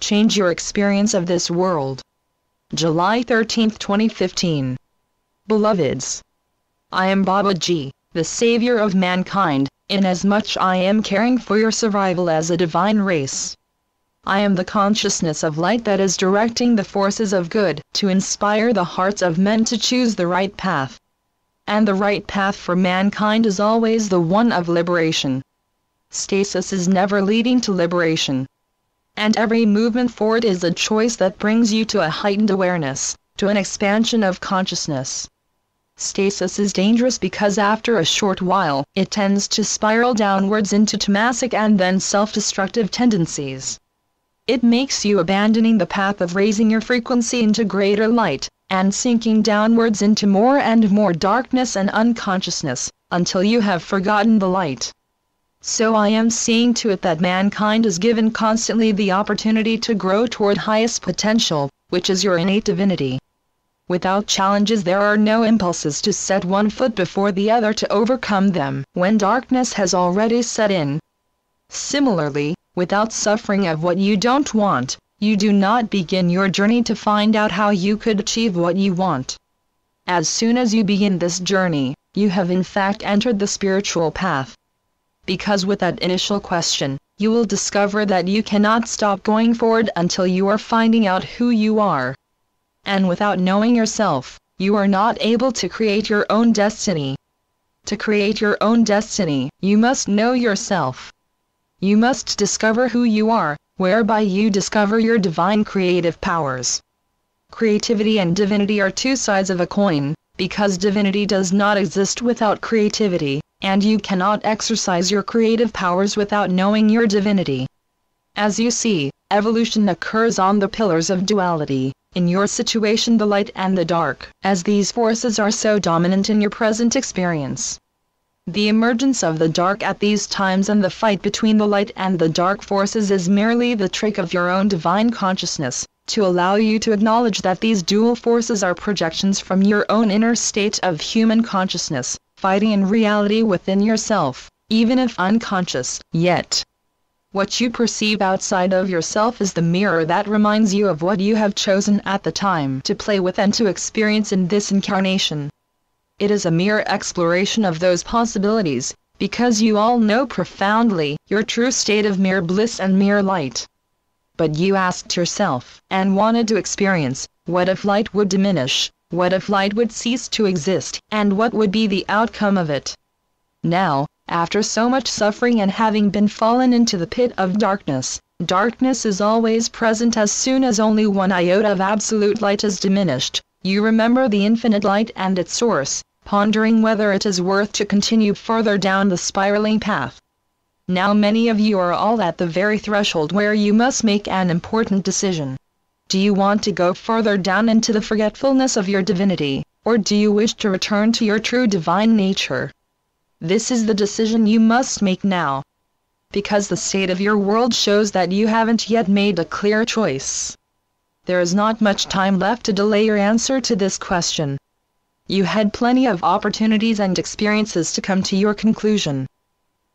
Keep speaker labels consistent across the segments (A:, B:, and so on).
A: change your experience of this world. July 13, 2015. Beloveds, I am Babaji, the savior of mankind, inasmuch I am caring for your survival as a divine race. I am the consciousness of light that is directing the forces of good to inspire the hearts of men to choose the right path. And the right path for mankind is always the one of liberation. Stasis is never leading to liberation. And every movement forward is a choice that brings you to a heightened awareness, to an expansion of consciousness. Stasis is dangerous because after a short while, it tends to spiral downwards into tamasic and then self-destructive tendencies. It makes you abandoning the path of raising your frequency into greater light, and sinking downwards into more and more darkness and unconsciousness, until you have forgotten the light. So I am seeing to it that mankind is given constantly the opportunity to grow toward highest potential, which is your innate divinity. Without challenges there are no impulses to set one foot before the other to overcome them when darkness has already set in. Similarly, without suffering of what you don't want, you do not begin your journey to find out how you could achieve what you want. As soon as you begin this journey, you have in fact entered the spiritual path. Because with that initial question, you will discover that you cannot stop going forward until you are finding out who you are. And without knowing yourself, you are not able to create your own destiny. To create your own destiny, you must know yourself. You must discover who you are, whereby you discover your divine creative powers. Creativity and divinity are two sides of a coin, because divinity does not exist without creativity, and you cannot exercise your creative powers without knowing your divinity. As you see, evolution occurs on the pillars of duality, in your situation the light and the dark, as these forces are so dominant in your present experience. The emergence of the dark at these times and the fight between the light and the dark forces is merely the trick of your own divine consciousness, to allow you to acknowledge that these dual forces are projections from your own inner state of human consciousness, fighting in reality within yourself, even if unconscious, yet. What you perceive outside of yourself is the mirror that reminds you of what you have chosen at the time to play with and to experience in this incarnation. It is a mere exploration of those possibilities, because you all know profoundly your true state of mere bliss and mere light. But you asked yourself, and wanted to experience, what if light would diminish, what if light would cease to exist, and what would be the outcome of it? Now, after so much suffering and having been fallen into the pit of darkness, darkness is always present as soon as only one iota of absolute light is diminished. You remember the infinite light and its source, pondering whether it is worth to continue further down the spiraling path. Now many of you are all at the very threshold where you must make an important decision. Do you want to go further down into the forgetfulness of your divinity, or do you wish to return to your true divine nature? This is the decision you must make now. Because the state of your world shows that you haven't yet made a clear choice. There is not much time left to delay your answer to this question. You had plenty of opportunities and experiences to come to your conclusion.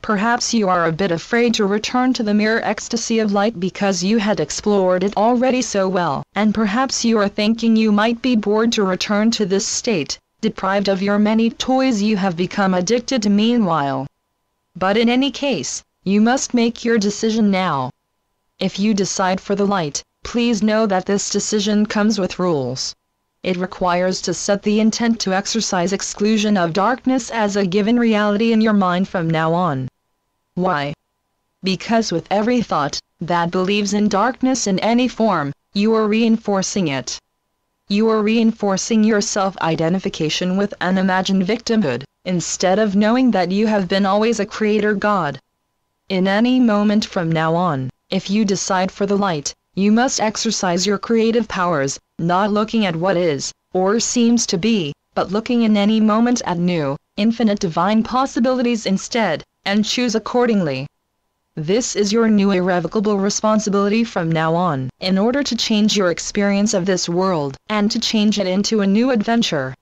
A: Perhaps you are a bit afraid to return to the mere ecstasy of light because you had explored it already so well, and perhaps you are thinking you might be bored to return to this state, deprived of your many toys you have become addicted to meanwhile. But in any case, you must make your decision now. If you decide for the light, please know that this decision comes with rules. It requires to set the intent to exercise exclusion of darkness as a given reality in your mind from now on. Why? Because with every thought that believes in darkness in any form, you are reinforcing it. You are reinforcing your self-identification with an imagined victimhood, instead of knowing that you have been always a creator God. In any moment from now on, if you decide for the light, you must exercise your creative powers, not looking at what is, or seems to be, but looking in any moment at new, infinite divine possibilities instead, and choose accordingly. This is your new irrevocable responsibility from now on, in order to change your experience of this world, and to change it into a new adventure.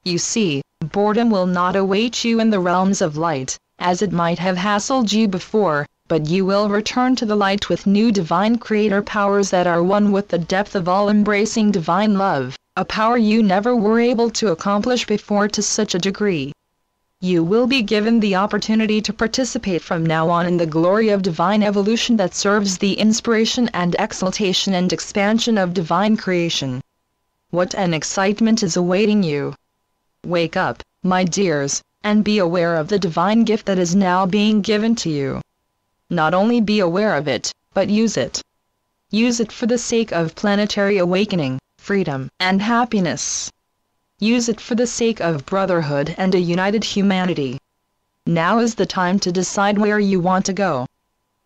A: You see, boredom will not await you in the realms of light, as it might have hassled you before, but you will return to the light with new divine creator powers that are one with the depth of all-embracing divine love, a power you never were able to accomplish before to such a degree. You will be given the opportunity to participate from now on in the glory of divine evolution that serves the inspiration and exaltation and expansion of divine creation. What an excitement is awaiting you! Wake up, my dears, and be aware of the divine gift that is now being given to you. Not only be aware of it, but use it. Use it for the sake of planetary awakening, freedom, and happiness. Use it for the sake of brotherhood and a united humanity. Now is the time to decide where you want to go.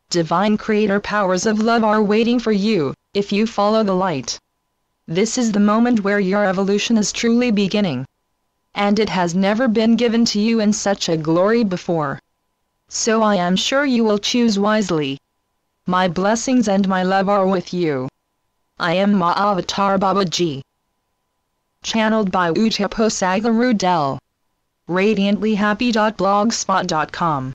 A: Divine creator powers of love are waiting for you, if you follow the light. This is the moment where your evolution is truly beginning. And it has never been given to you in such a glory before. So I am sure you will choose wisely. My blessings and my love are with you. I am Mahavatar Babaji. Channeled by posegga-rudel. Radiantlyhappy.blogspot.com